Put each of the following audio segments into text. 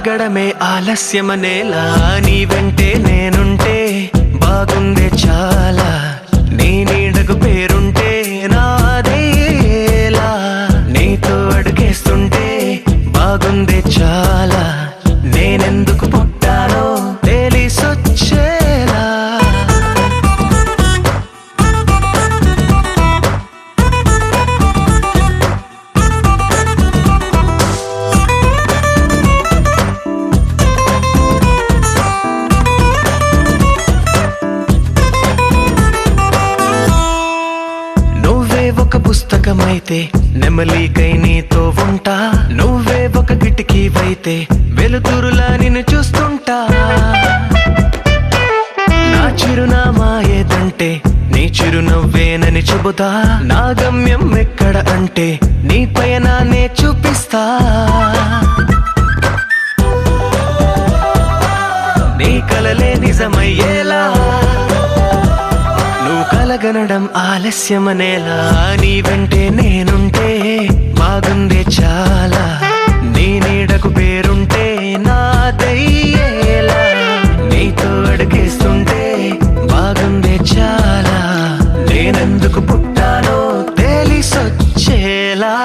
ఆగడమే ఆలస్యమనేలా నీ వెంటే నేనుంటే బాగుందే చాలా నీ నీడకు పేరుంటే నాదేలా నీతో అడుగేస్తుంటే బాగుందే చాలా నేనెందుకు పుట్టానో తెలిసొచ్చేలా ఒక పుస్తకమైతే నెమలికై నీతో ఉంటా నువ్వే ఒక కిటికీవైతే వెలుతురులా నిన్ను చూస్తుంటా నా చిరునామా ఏదంటే నీ చిరునవ్వేనని చెబుతా నా గమ్యం ఎక్కడ అంటే నీ పయనాన్నే చూపిస్తా నీ కలలే నిజమయ్యేలా నువ్వు కలగనడం ఆలస్యమనేలా నీ వెంటే నేనుంటే బాగుందే చాలా నీ నీడకు పేరుంటే నాదయ్యేలా నీతో అడుగేస్తుంటే బాగుందే చాలా నేనెందుకు పుట్టానో తెలిసొచ్చేలా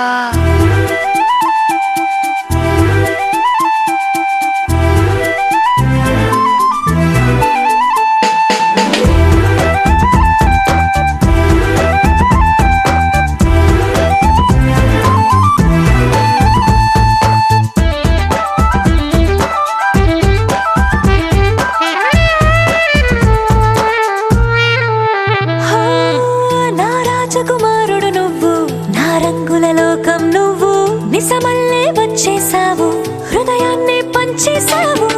రాజకుమారుడు నువ్వు నా రంగుల లోకం నువ్వు నిజమల్లే వచ్చేసావు హృదయాన్ని పంచేసావు